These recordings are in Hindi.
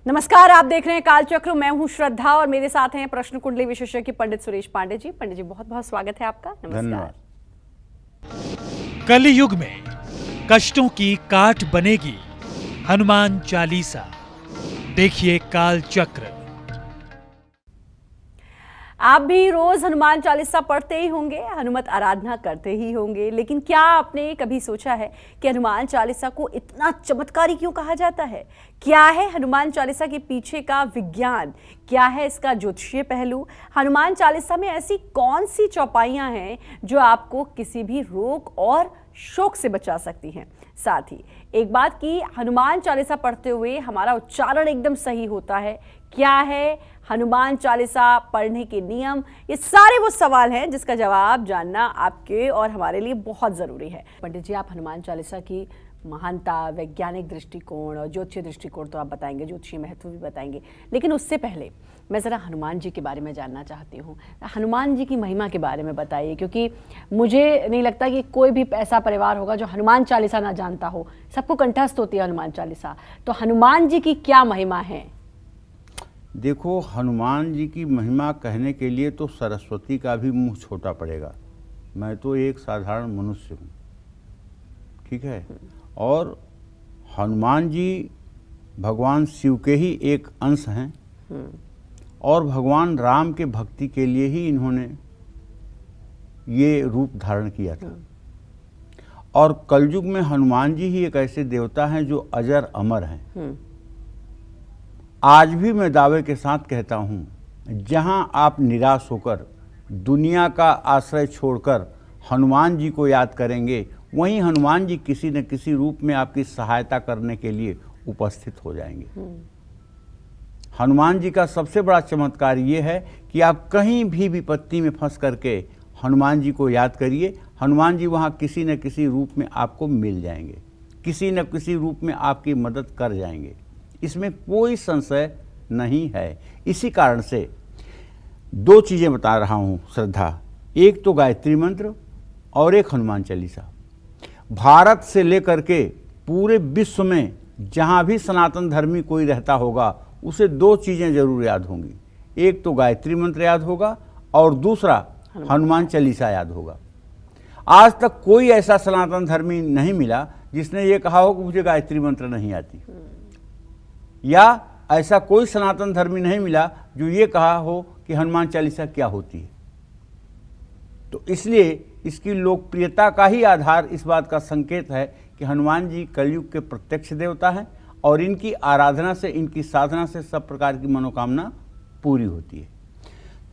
नमस्कार, आप देख रहे हैं कालचक्र। मैं हूं श्रद्धा और मेरे साथ हैं प्रश्न कुंडली विशेषज्ञ पंडित सुरेश पांडे जी। पंडित जी, बहुत बहुत स्वागत है आपका। नमस्कार। कलियुग में कष्टों की काट बनेगी हनुमान चालीसा। देखिए कालचक्र। आप भी रोज हनुमान चालीसा पढ़ते ही होंगे, हनुमत आराधना करते ही होंगे, लेकिन क्या आपने कभी सोचा है कि हनुमान चालीसा को इतना चमत्कारी क्यों कहा जाता है? क्या है हनुमान चालीसा के पीछे का विज्ञान? क्या है इसका ज्योतिषीय पहलू? हनुमान चालीसा में ऐसी कौन सी चौपाइयां हैं जो आपको किसी भी रोग और शोक से बचा सकती हैं? साथ ही एक बात की, हनुमान चालीसा पढ़ते हुए हमारा उच्चारण एकदम सही होता है? क्या है हनुमान चालीसा पढ़ने के नियम? ये सारे वो सवाल हैं जिसका जवाब जानना आपके और हमारे लिए बहुत जरूरी है। पंडित जी, आप हनुमान चालीसा की महानता, वैज्ञानिक दृष्टिकोण और ज्योतिषीय दृष्टिकोण तो आप बताएंगे, ज्योतिषीय महत्व भी बताएंगे, लेकिन उससे पहले मैं ज़रा हनुमान जी के बारे में जानना चाहती हूँ। हनुमान जी की महिमा के बारे में बताइए, क्योंकि मुझे नहीं लगता कि कोई भी ऐसा परिवार होगा जो हनुमान चालीसा ना जानता हो। सबको कंठस्थ होती है हनुमान चालीसा, तो हनुमान जी की क्या महिमा है? देखो, हनुमान जी की महिमा कहने के लिए तो सरस्वती का भी मुंह छोटा पड़ेगा। मैं तो एक साधारण मनुष्य हूँ, ठीक है, और हनुमान जी भगवान शिव के ही एक अंश हैं और भगवान राम के भक्ति के लिए ही इन्होंने ये रूप धारण किया था। और कलयुग में हनुमान जी ही एक ऐसे देवता हैं जो अजर अमर हैं। आज भी मैं दावे के साथ कहता हूँ, जहाँ आप निराश होकर दुनिया का आश्रय छोड़कर हनुमान जी को याद करेंगे, वहीं हनुमान जी किसी न किसी रूप में आपकी सहायता करने के लिए उपस्थित हो जाएंगे। हनुमान जी का सबसे बड़ा चमत्कार ये है कि आप कहीं भी विपत्ति में फंस करके हनुमान जी को याद करिए, हनुमान जी वहाँ किसी न किसी रूप में आपको मिल जाएंगे, किसी न किसी रूप में आपकी मदद कर जाएंगे। इसमें कोई संशय नहीं है। इसी कारण से दो चीज़ें बता रहा हूँ श्रद्धा, एक तो गायत्री मंत्र और एक हनुमान चालीसा। भारत से लेकर के पूरे विश्व में जहाँ भी सनातन धर्मी कोई रहता होगा, उसे दो चीज़ें जरूर याद होंगी। एक तो गायत्री मंत्र याद होगा और दूसरा हनुमान चालीसा याद होगा। आज तक कोई ऐसा सनातन धर्मी नहीं मिला जिसने ये कहा हो कि मुझे गायत्री मंत्र नहीं आती, या ऐसा कोई सनातन धर्मी नहीं मिला जो ये कहा हो कि हनुमान चालीसा क्या होती है। तो इसलिए इसकी लोकप्रियता का ही आधार इस बात का संकेत है कि हनुमान जी कलयुग के प्रत्यक्ष देवता हैं और इनकी आराधना से, इनकी साधना से सब प्रकार की मनोकामना पूरी होती है।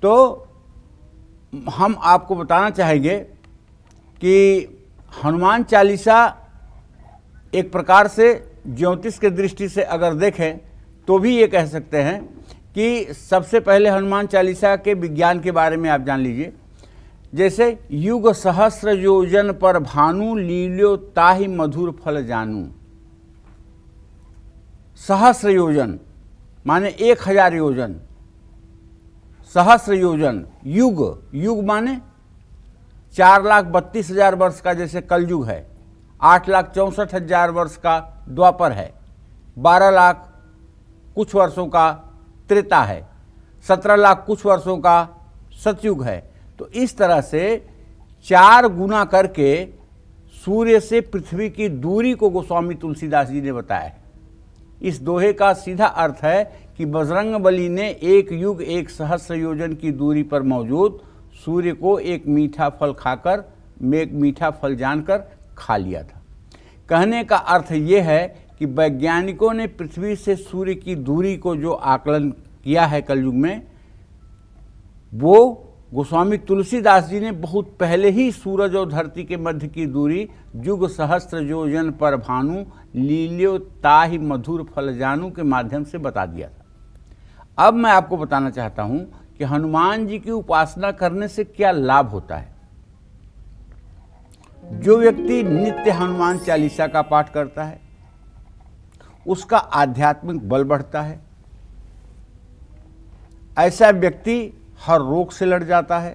तो हम आपको बताना चाहेंगे कि हनुमान चालीसा एक प्रकार से ज्योतिष के दृष्टि से अगर देखें तो भी ये कह सकते हैं कि सबसे पहले हनुमान चालीसा के विज्ञान के बारे में आप जान लीजिए। जैसे युग सहस्र योजन पर भानु, लील्यो ताहि मधुर फल जानू। सहस्र योजन माने 1000 योजन, सहस्र योजन, युग, युग माने 4,32,000 वर्ष का जैसे कलयुग है, 8,64,000 वर्ष का द्वापर है, 12 लाख कुछ वर्षों का त्रेता है, 17 लाख कुछ वर्षों का सतयुग है। तो इस तरह से 4 गुना करके सूर्य से पृथ्वी की दूरी को गोस्वामी तुलसीदास जी ने बताया है। इस दोहे का सीधा अर्थ है कि बजरंगबली ने एक युग, एक सहस्र योजन की दूरी पर मौजूद सूर्य को एक मीठा फल खाकर, एक मीठा फल जानकर खा लिया था। कहने का अर्थ यह है कि वैज्ञानिकों ने पृथ्वी से सूर्य की दूरी को जो आकलन किया है कलयुग में, वो गोस्वामी तुलसीदास जी ने बहुत पहले ही सूरज और धरती के मध्य की दूरी युग सहस्त्र योजन पर भानु, लील्यो ताहि मधुर फल जानू के माध्यम से बता दिया था। अब मैं आपको बताना चाहता हूं कि हनुमान जी की उपासना करने से क्या लाभ होता है। जो व्यक्ति नित्य हनुमान चालीसा का पाठ करता है, उसका आध्यात्मिक बल बढ़ता है। ऐसा व्यक्ति हर रोग से लड़ जाता है।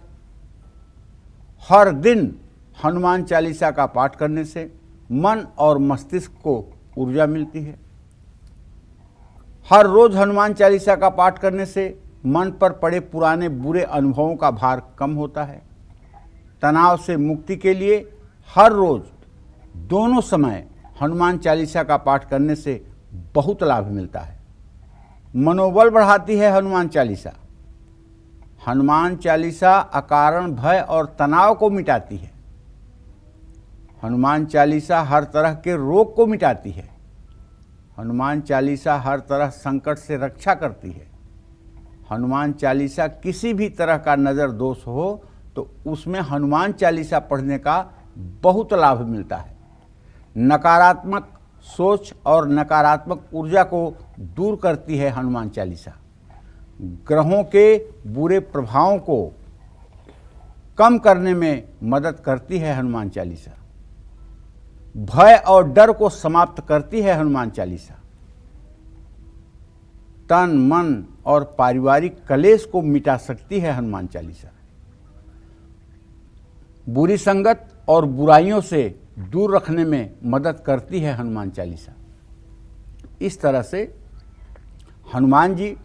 हर दिन हनुमान चालीसा का पाठ करने से मन और मस्तिष्क को ऊर्जा मिलती है। हर रोज हनुमान चालीसा का पाठ करने से मन पर पड़े पुराने बुरे अनुभवों का भार कम होता है। तनाव से मुक्ति के लिए हर रोज दोनों समय हनुमान चालीसा का पाठ करने से बहुत लाभ मिलता है। मनोबल बढ़ाती है हनुमान चालीसा। हनुमान चालीसा अकारण भय और तनाव को मिटाती है। हनुमान चालीसा हर तरह के रोग को मिटाती है। हनुमान चालीसा हर तरह संकट से रक्षा करती है। हनुमान चालीसा किसी भी तरह का नज़र दोष हो तो उसमें हनुमान चालीसा पढ़ने का बहुत लाभ मिलता है। नकारात्मक सोच और नकारात्मक ऊर्जा को दूर करती है हनुमान चालीसा। ग्रहों के बुरे प्रभावों को कम करने में मदद करती है हनुमान चालीसा। भय और डर को समाप्त करती है हनुमान चालीसा। तन मन और पारिवारिक कलेश को मिटा सकती है हनुमान चालीसा। बुरी संगत और बुराइयों से दूर रखने में मदद करती है हनुमान चालीसा। इस तरह से हनुमान जी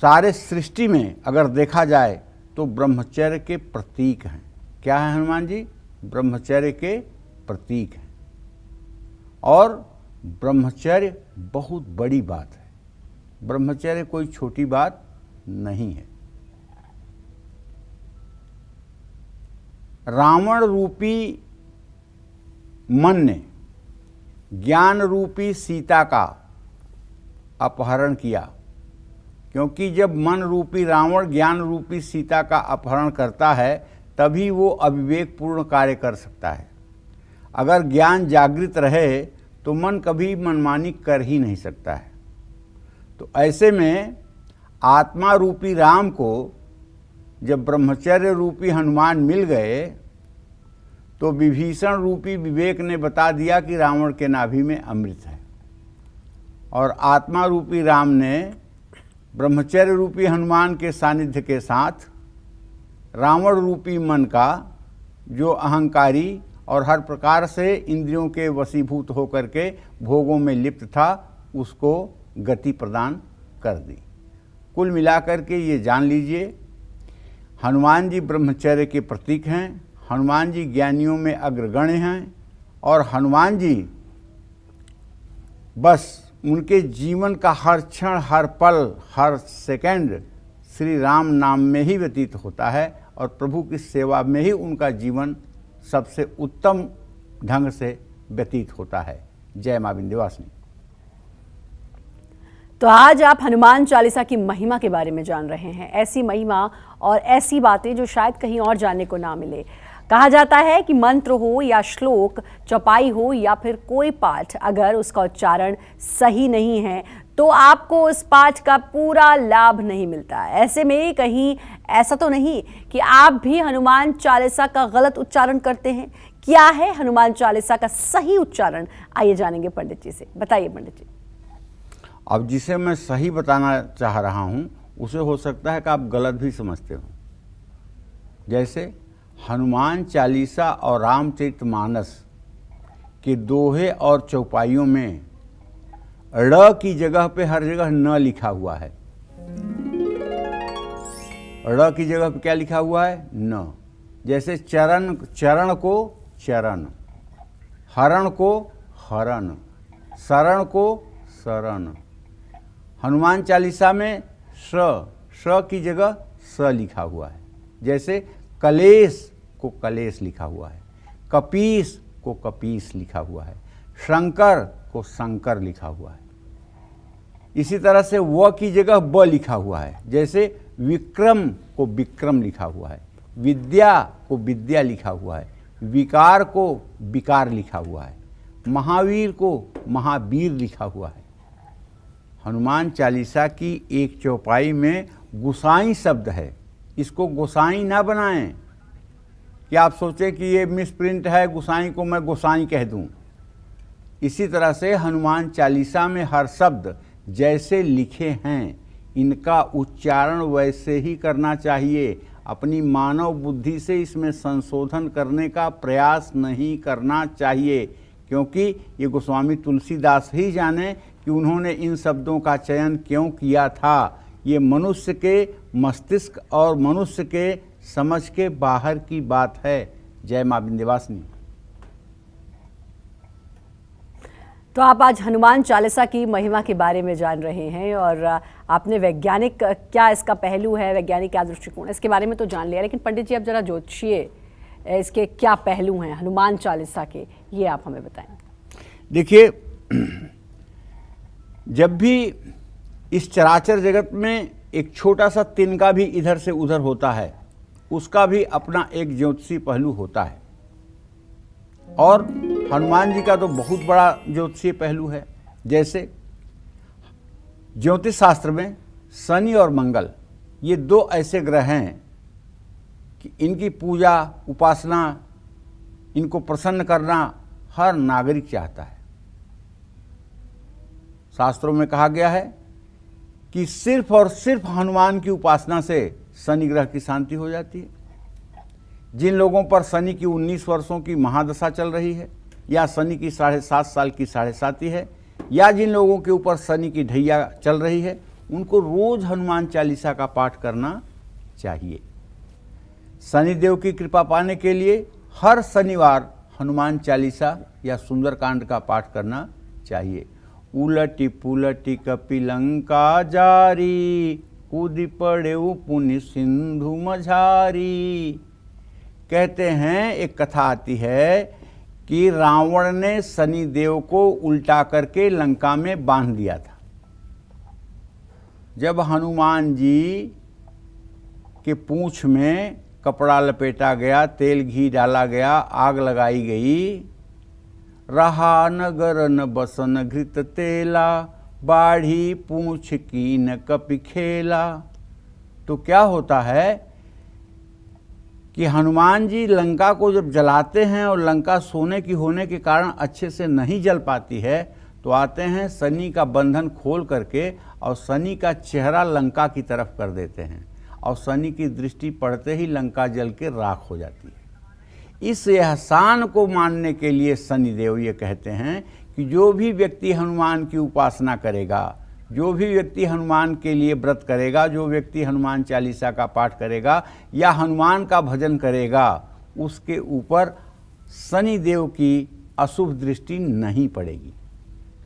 सारे सृष्टि में अगर देखा जाए तो ब्रह्मचर्य के प्रतीक हैं। क्या है हनुमान जी? ब्रह्मचर्य के प्रतीक हैं। और ब्रह्मचर्य बहुत बड़ी बात है। ब्रह्मचर्य कोई छोटी बात नहीं है। रावण रूपी मन ने ज्ञान रूपी सीता का अपहरण किया, क्योंकि जब मन रूपी रावण ज्ञान रूपी सीता का अपहरण करता है तभी वो अविवेकपूर्ण कार्य कर सकता है। अगर ज्ञान जागृत रहे तो मन कभी मनमानी कर ही नहीं सकता है। तो ऐसे में आत्मा रूपी राम को जब ब्रह्मचर्य रूपी हनुमान मिल गए तो विभीषण रूपी विवेक ने बता दिया कि रावण के नाभि में अमृत है। और आत्मा रूपी राम ने ब्रह्मचर्य रूपी हनुमान के सानिध्य के साथ रावण रूपी मन का, जो अहंकारी और हर प्रकार से इंद्रियों के वशीभूत होकर के भोगों में लिप्त था, उसको गति प्रदान कर दी। कुल मिलाकर के ये जान लीजिए, हनुमान जी ब्रह्मचर्य के प्रतीक हैं। हनुमान जी ज्ञानियों में अग्रगण्य हैं। और हनुमान जी बस उनके जीवन का हर क्षण, हर पल, हर सेकंड श्री राम नाम में ही व्यतीत होता है और प्रभु की सेवा में ही उनका जीवन सबसे उत्तम ढंग से व्यतीत होता है। जय मां विंध्यवासिनी। तो आज आप हनुमान चालीसा की महिमा के बारे में जान रहे हैं। ऐसी महिमा और ऐसी बातें जो शायद कहीं और जानने को ना मिले। कहा जाता है कि मंत्र हो या श्लोक, चौपाई हो या फिर कोई पाठ, अगर उसका उच्चारण सही नहीं है तो आपको उस पाठ का पूरा लाभ नहीं मिलता। ऐसे में कहीं ऐसा तो नहीं कि आप भी हनुमान चालीसा का गलत उच्चारण करते हैं? क्या है हनुमान चालीसा का सही उच्चारण? आइए जानेंगे पंडित जी से। बताइए पंडित जी। अब जिसे मैं सही बताना चाह रहा हूँ उसे हो सकता है कि आप गलत भी समझते हो। जैसे हनुमान चालीसा और रामचरितमानस के दोहे और चौपाइयों में ड़ की जगह पे हर जगह न लिखा हुआ है। ड़ की जगह पे क्या लिखा हुआ है? न। जैसे चरण, चरण को चरण, हरण को हरण, शरण को शरण। हनुमान चालीसा में श की जगह स लिखा हुआ है। जैसे कलेश को कलेश लिखा हुआ है, कपीस को कपीस लिखा हुआ है, शंकर को शंकर लिखा हुआ है। इसी तरह से व की जगह ब लिखा हुआ है। जैसे विक्रम को विक्रम लिखा हुआ है, विद्या को विद्या लिखा हुआ है, विकार को विकार लिखा हुआ है, महावीर को महावीर लिखा हुआ है। हनुमान चालीसा की एक चौपाई में गोसाई शब्द है। इसको गोसाई ना बनाएं कि आप सोचें कि ये मिसप्रिंट है, गोसाई को मैं गोसाई कह दूं। इसी तरह से हनुमान चालीसा में हर शब्द जैसे लिखे हैं इनका उच्चारण वैसे ही करना चाहिए। अपनी मानव बुद्धि से इसमें संशोधन करने का प्रयास नहीं करना चाहिए, क्योंकि ये गोस्वामी तुलसीदास ही जाने कि उन्होंने इन शब्दों का चयन क्यों किया था। ये मनुष्य के मस्तिष्क और मनुष्य के समझ के बाहर की बात है। जय मां विंध्यवासिनी। तो आप आज हनुमान चालीसा की महिमा के बारे में जान रहे हैं और आपने वैज्ञानिक क्या इसका पहलू है, वैज्ञानिक क्या दृष्टिकोण है, इसके बारे में तो जान लिया, लेकिन पंडित जी अब जरा ज्योतिषीय इसके क्या पहलू हैं हनुमान चालीसा के, ये आप हमें बताएं। देखिए, जब भी इस चराचर जगत में एक छोटा सा तिनका भी इधर से उधर होता है, उसका भी अपना एक ज्योतिषीय पहलू होता है। और हनुमान जी का तो बहुत बड़ा ज्योतिषीय पहलू है। जैसे ज्योतिष शास्त्र में शनि और मंगल ये दो ऐसे ग्रह हैं कि इनकी पूजा उपासना, इनको प्रसन्न करना हर नागरिक चाहता है। शास्त्रों में कहा गया है कि सिर्फ और सिर्फ हनुमान की उपासना से शनि ग्रह की शांति हो जाती है। जिन लोगों पर शनि की 19 वर्षों की महादशा चल रही है, या शनि की 7.5 साल की 7.5 है, या जिन लोगों के ऊपर शनि की ढैया चल रही है, उनको रोज हनुमान चालीसा का पाठ करना चाहिए। शनिदेव की कृपा पाने के लिए हर शनिवार हनुमान चालीसा या सुंदरकांड का पाठ करना चाहिए। उलटी पुलटी कपिलंका जारी, कूदी पड़े पुनि सिंधु मझारी। कहते हैं, एक कथा आती है कि रावण ने शनिदेव को उल्टा करके लंका में बांध दिया था। जब हनुमान जी के पूंछ में कपड़ा लपेटा गया, तेल घी डाला गया, आग लगाई गई, रहा नगर न बसन घृत तेला, बाढ़ी पूंछ की न कपि खेला। तो क्या होता है कि हनुमान जी लंका को जब जलाते हैं और लंका सोने की होने के कारण अच्छे से नहीं जल पाती है, तो आते हैं शनि का बंधन खोल करके और शनि का चेहरा लंका की तरफ कर देते हैं, और शनि की दृष्टि पड़ते ही लंका जल के राख हो जाती है। इस एहसान को मानने के लिए शनिदेव ये कहते हैं कि जो भी व्यक्ति हनुमान की उपासना करेगा, जो भी व्यक्ति हनुमान के लिए व्रत करेगा, जो व्यक्ति हनुमान चालीसा का पाठ करेगा या हनुमान का भजन करेगा, उसके ऊपर शनिदेव की अशुभ दृष्टि नहीं पड़ेगी।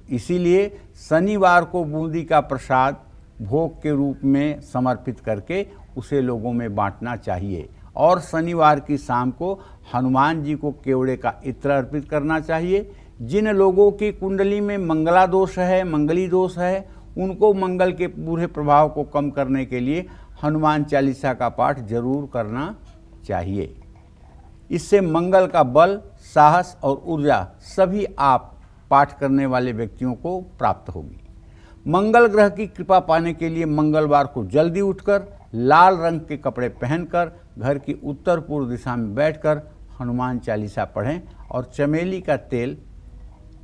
इसीलिए शनिवार को बूंदी का प्रसाद भोग के रूप में समर्पित करके उसे लोगों में बांटना चाहिए, और शनिवार की शाम को हनुमान जी को केवड़े का इत्र अर्पित करना चाहिए। जिन लोगों की कुंडली में मंगला दोष है, मंगली दोष है, उनको मंगल के बुरे प्रभाव को कम करने के लिए हनुमान चालीसा का पाठ जरूर करना चाहिए। इससे मंगल का बल, साहस और ऊर्जा सभी आप पाठ करने वाले व्यक्तियों को प्राप्त होगी। मंगल ग्रह की कृपा पाने के लिए मंगलवार को जल्दी उठकर लाल रंग के कपड़े पहनकर घर की उत्तर पूर्व दिशा में बैठकर हनुमान चालीसा पढ़ें, और चमेली का तेल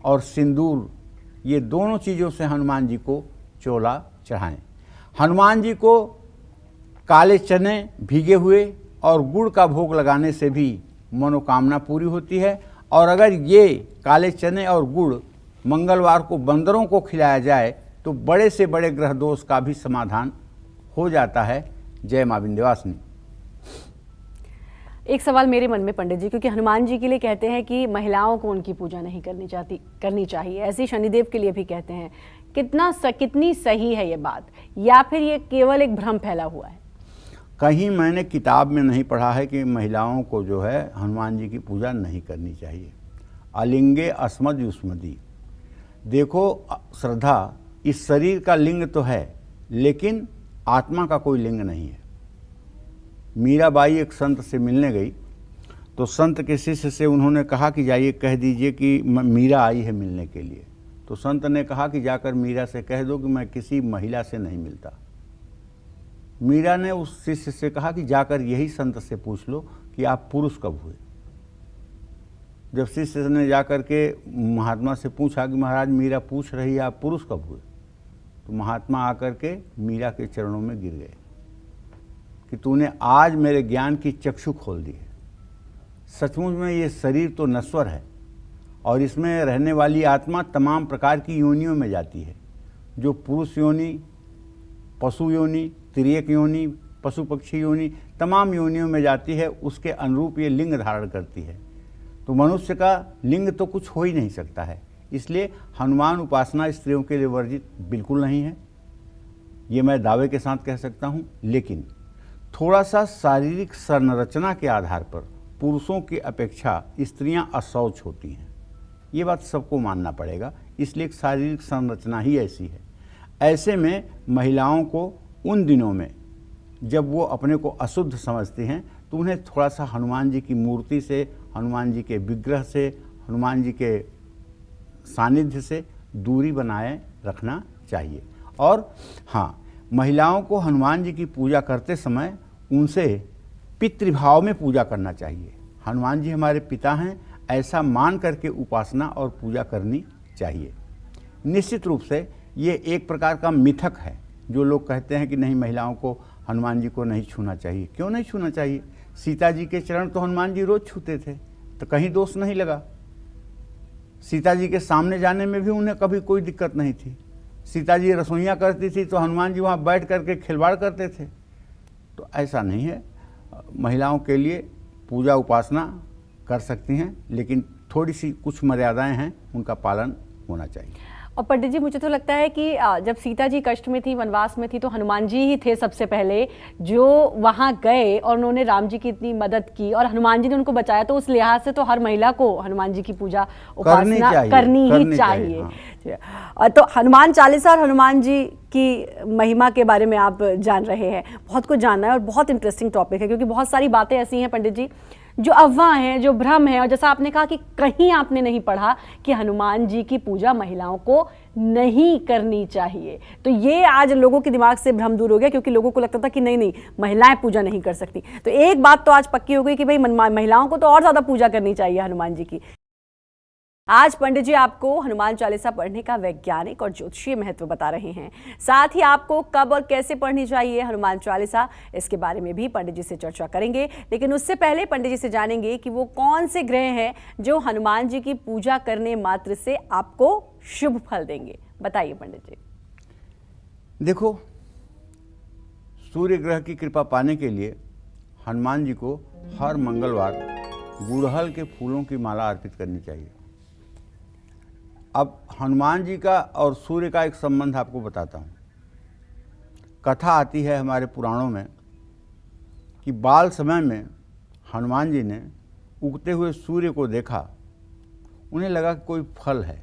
और सिंदूर, ये दोनों चीज़ों से हनुमान जी को चोला चढ़ाएं। हनुमान जी को काले चने भीगे हुए और गुड़ का भोग लगाने से भी मनोकामना पूरी होती है। और अगर ये काले चने और गुड़ मंगलवार को बंदरों को खिलाया जाए तो बड़े से बड़े ग्रह दोष का भी समाधान हो जाता है। जय मां विंध्यवासिनी। एक सवाल मेरे मन में पंडित जी, क्योंकि हनुमान जी के लिए कहते हैं कि महिलाओं को उनकी पूजा नहीं करनी चाहिए, ऐसे ही शनिदेव के लिए भी कहते हैं। कितनी सही है ये बात, या फिर ये केवल एक भ्रम फैला हुआ है? कहीं मैंने किताब में नहीं पढ़ा है कि महिलाओं को जो है हनुमान जी की पूजा नहीं करनी चाहिए। अलिंगे अस्मद युष्मदी। देखो श्रद्धा, इस शरीर का लिंग तो है, लेकिन आत्मा का कोई लिंग नहीं है। मीराबाई एक संत से मिलने गई, तो संत के शिष्य से उन्होंने कहा कि जाइए कह दीजिए कि मीरा आई है मिलने के लिए। तो संत ने कहा कि जाकर मीरा से कह दो कि मैं किसी महिला से नहीं मिलता। मीरा ने उस शिष्य से कहा कि जाकर यही संत से पूछ लो कि आप पुरुष कब हुए। जब शिष्य ने जाकर के महात्मा से पूछा कि महाराज मीरा पूछ रही है आप पुरुष कब हुए, तो महात्मा आकर के मीरा के चरणों में गिर गए कि तूने आज मेरे ज्ञान की चक्षु खोल दी है। सचमुच में ये शरीर तो नश्वर है और इसमें रहने वाली आत्मा तमाम प्रकार की योनियों में जाती है। जो पुरुष योनि, पशु योनि, तिर्यक योनि, पशु पक्षी योनि, तमाम योनियों में जाती है, उसके अनुरूप ये लिंग धारण करती है। तो मनुष्य का लिंग तो कुछ हो ही नहीं सकता है। इसलिए हनुमान उपासना स्त्रियों के लिए वर्जित बिल्कुल नहीं है, ये मैं दावे के साथ कह सकता हूँ। लेकिन थोड़ा सा शारीरिक संरचना के आधार पर पुरुषों की अपेक्षा स्त्रियां अशौच होती हैं, ये बात सबको मानना पड़ेगा। इसलिए शारीरिक संरचना ही ऐसी है। ऐसे में महिलाओं को उन दिनों में जब वो अपने को अशुद्ध समझती हैं तो उन्हें थोड़ा सा हनुमान जी की मूर्ति से, हनुमान जी के विग्रह से, हनुमान जी के सानिध्य से दूरी बनाए रखना चाहिए। और हाँ, महिलाओं को हनुमान जी की पूजा करते समय उनसे पितृभाव में पूजा करना चाहिए। हनुमान जी हमारे पिता हैं, ऐसा मान करके उपासना और पूजा करनी चाहिए। निश्चित रूप से ये एक प्रकार का मिथक है। जो लोग कहते हैं कि नहीं, महिलाओं को हनुमान जी को नहीं छूना चाहिए। क्यों नहीं छूना चाहिए? सीता जी के चरण तो हनुमान जी रोज छूते थे, तो कहीं दोष नहीं लगा। सीता जी के सामने जाने में भी उन्हें कभी कोई दिक्कत नहीं थी। सीता जी रसोइयाँ करती थी तो हनुमान जी वहाँ बैठ करके खिलवाड़ करते थे। तो ऐसा नहीं है। महिलाओं के लिए पूजा उपासना कर सकती हैं, लेकिन थोड़ी सी कुछ मर्यादाएं हैं, उनका पालन होना चाहिए। और पंडित जी, मुझे तो लगता है कि जब सीता जी कष्ट में थी, वनवास में थी, तो हनुमान जी ही थे सबसे पहले जो वहां गए और उन्होंने राम जी की इतनी मदद की और हनुमान जी ने उनको बचाया। तो उस लिहाज से तो हर महिला को हनुमान जी की पूजा उपासना करनी ही चाहिए। हाँ। तो हनुमान चालीसा और हनुमान जी की महिमा के बारे में आप जान रहे हैं। बहुत कुछ जानना है और बहुत इंटरेस्टिंग टॉपिक है, क्योंकि बहुत सारी बातें ऐसी हैं पंडित जी जो अफवाह हैं, जो भ्रम है। और जैसा आपने कहा कि कहीं आपने नहीं पढ़ा कि हनुमान जी की पूजा महिलाओं को नहीं करनी चाहिए। तो ये आज लोगों के दिमाग से भ्रम दूर हो गया, क्योंकि लोगों को लगता था कि नहीं नहीं, महिलाएं पूजा नहीं कर सकती। तो एक बात तो आज पक्की हो गई कि भाई महिलाओं को तो और ज्यादा पूजा करनी चाहिए हनुमान जी की। आज पंडित जी आपको हनुमान चालीसा पढ़ने का वैज्ञानिक और ज्योतिषीय महत्व बता रहे हैं। साथ ही आपको कब और कैसे पढ़नी चाहिए हनुमान चालीसा, इसके बारे में भी पंडित जी से चर्चा करेंगे। लेकिन उससे पहले पंडित जी से जानेंगे कि वो कौन से ग्रह हैं जो हनुमान जी की पूजा करने मात्र से आपको शुभ फल देंगे। बताइए पंडित जी। देखो, सूर्य ग्रह की कृपा पाने के लिए हनुमान जी को हर मंगलवार गुड़हल के फूलों की माला अर्पित करनी चाहिए। अब हनुमान जी का और सूर्य का एक संबंध आपको बताता हूँ। कथा आती है हमारे पुराणों में कि बाल समय में हनुमान जी ने उगते हुए सूर्य को देखा। उन्हें लगा कि कोई फल है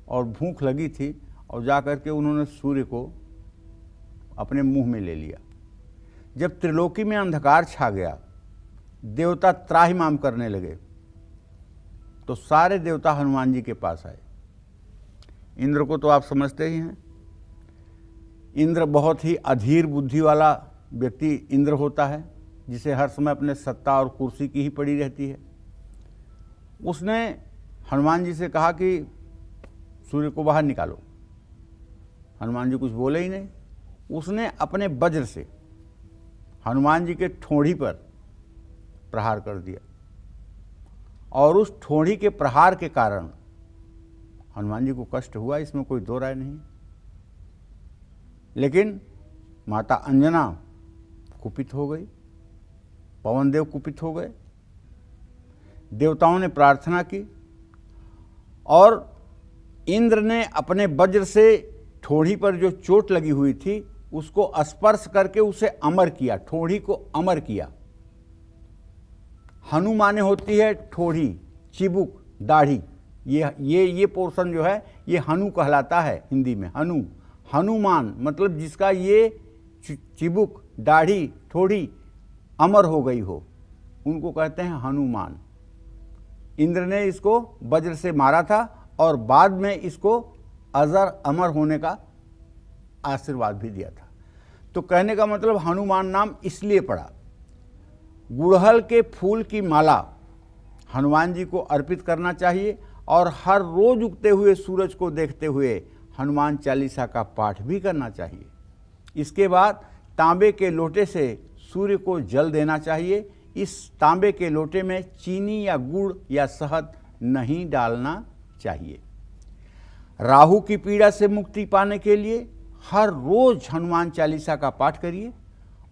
और भूख लगी थी, और जा कर के उन्होंने सूर्य को अपने मुंह में ले लिया। जब त्रिलोकी में अंधकार छा गया, देवता त्राहिमाम करने लगे, तो सारे देवता हनुमान जी के पास आए। इंद्र को तो आप समझते ही हैं। इंद्र बहुत ही अधीर बुद्धि वाला व्यक्ति इंद्र होता है, जिसे हर समय अपने सत्ता और कुर्सी की ही पड़ी रहती है। उसने हनुमान जी से कहा कि सूर्य को बाहर निकालो। हनुमान जी कुछ बोले ही नहीं। उसने अपने वज्र से हनुमान जी के ठोड़ी पर प्रहार कर दिया, और उस ठोड़ी के प्रहार के कारण हनुमान जी को कष्ट हुआ, इसमें कोई दो राय नहीं। लेकिन माता अंजना कुपित हो गई, पवन देव कुपित हो गए। देवताओं ने प्रार्थना की और इंद्र ने अपने वज्र से ठोड़ी पर जो चोट लगी हुई थी उसको स्पर्श करके उसे अमर किया, ठोड़ी को अमर किया। हनु माने होती है ठोड़ी, चिबुक, दाढ़ी। ये पोर्शन जो है ये हनु कहलाता है हिंदी में। हनु, हनुमान मतलब जिसका ये चिबुक, दाढ़ी, ठोड़ी अमर हो गई हो, उनको कहते हैं हनुमान। इंद्र ने इसको वज्र से मारा था और बाद में इसको अजर अमर होने का आशीर्वाद भी दिया था। तो कहने का मतलब हनुमान नाम इसलिए पड़ा। गुड़हल के फूल की माला हनुमान जी को अर्पित करना चाहिए, और हर रोज उगते हुए सूरज को देखते हुए हनुमान चालीसा का पाठ भी करना चाहिए। इसके बाद तांबे के लोटे से सूर्य को जल देना चाहिए। इस तांबे के लोटे में चीनी या गुड़ या शहद नहीं डालना चाहिए। राहु की पीड़ा से मुक्ति पाने के लिए हर रोज हनुमान चालीसा का पाठ करिए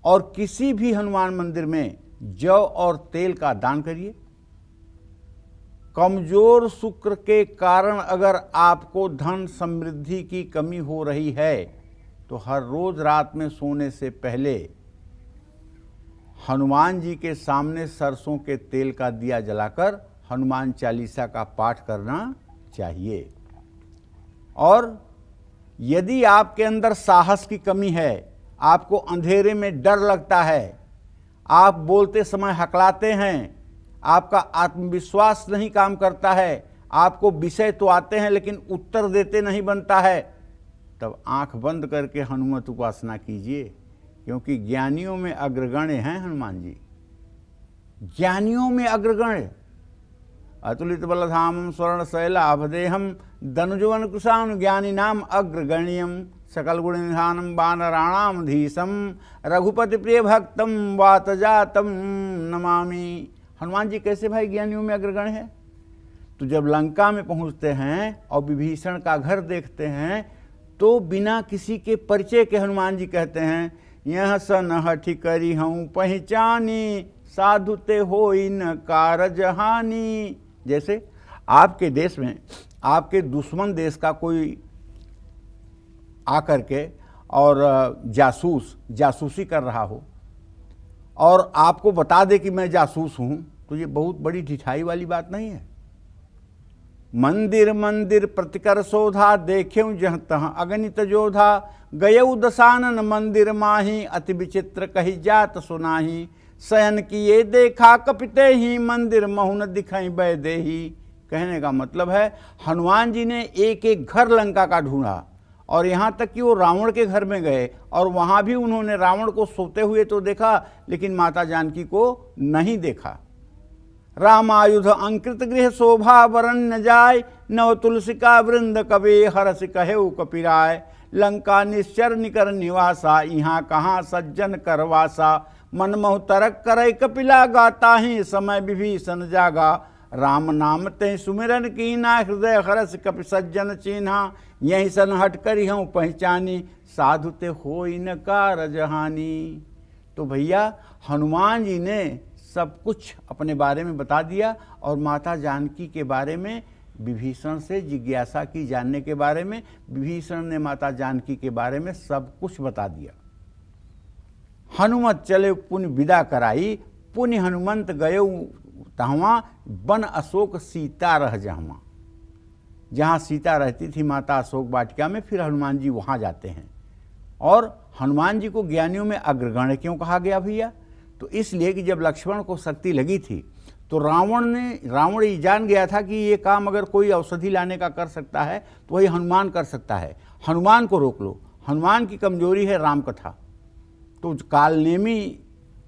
और किसी भी हनुमान मंदिर में जौ और तेल का दान करिए। कमजोर शुक्र के कारण अगर आपको धन समृद्धि की कमी हो रही है तो हर रोज रात में सोने से पहले हनुमान जी के सामने सरसों के तेल का दिया जलाकर हनुमान चालीसा का पाठ करना चाहिए। और यदि आपके अंदर साहस की कमी है, आपको अंधेरे में डर लगता है, आप बोलते समय हकलाते हैं, आपका आत्मविश्वास नहीं काम करता है, आपको विषय तो आते हैं लेकिन उत्तर देते नहीं बनता है, तब आंख बंद करके हनुमत उपासना कीजिए, क्योंकि ज्ञानियों में अग्रगण्य हैं हनुमान जी। ज्ञानियों में अग्रगण्य। अतुलित बलधामं स्वर्ण शैलाभदेहम धनुजवन कुशान ज्ञानी नाम अग्रगण्यम सकल गुण निधानम वानराणाम धीशम रघुपति प्रिय भक्तम वातजातम नमामि। हनुमान जी कैसे भाई ज्ञानियों में अग्रगण्य है? तो जब लंका में पहुंचते हैं और विभीषण का घर देखते हैं तो बिना किसी के परिचय के हनुमान जी कहते हैं, यह सन हठि करी हूँ पहचानी साधु ते होई न कारज हानि। जैसे आपके देश में आपके दुश्मन देश का कोई आकर के और जासूसी कर रहा हो और आपको बता दे कि मैं जासूस हूं, तो ये बहुत बड़ी ढिठाई वाली बात नहीं है। मंदिर मंदिर प्रतिकर शोधा देखें जह तह अगणित जोधा गयऊ दसानन मंदिर माही अति विचित्र कही जात सुनाही शयन किए देखा कपिते ही मंदिर महुन दिखाई बैदे ही। कहने का मतलब है हनुमान जी ने एक एक घर लंका का ढूंढा और यहाँ तक कि वो रावण के घर में गए और वहाँ भी उन्होंने रावण को सोते हुए तो देखा लेकिन माता जानकी को नहीं देखा। रामायुध अंकृत गृह शोभा वरण न जाय नव तुलसिका वृंद कवे हरस कहेउ कपिराय लंका निश्चर निकर निवासा यहाँ कहाँ सज्जन करवासा मनमोह तरक करे कपिला गाता ही समय विभीषण जागा राम नाम ते सुमिरन कीना हृदय हरस कपि सज्जन चिन्हा यही सन हट करी हूँ पहचानी साधु ते होई न कारज हानि। तो भैया हनुमान जी ने सब कुछ अपने बारे में बता दिया और माता जानकी के बारे में विभीषण से जिज्ञासा की जानने के बारे में। विभीषण ने माता जानकी के बारे में सब कुछ बता दिया। हनुमत चले पुण्य विदा कराई पुण्य हनुमंत गयऊ तहवा बन अशोक सीता रह जहवा। जहाँ सीता रहती थी माता अशोक वाटिका में, फिर हनुमान जी वहाँ जाते हैं। और हनुमान जी को ज्ञानियों में अग्रगण्य क्यों कहा गया भैया? तो इसलिए कि जब लक्ष्मण को शक्ति लगी थी तो रावण ये जान गया था कि ये काम अगर कोई औषधि लाने का कर सकता है तो वही हनुमान कर सकता है। हनुमान को रोक लो। हनुमान की कमजोरी है राम कथा। तो कालनेमी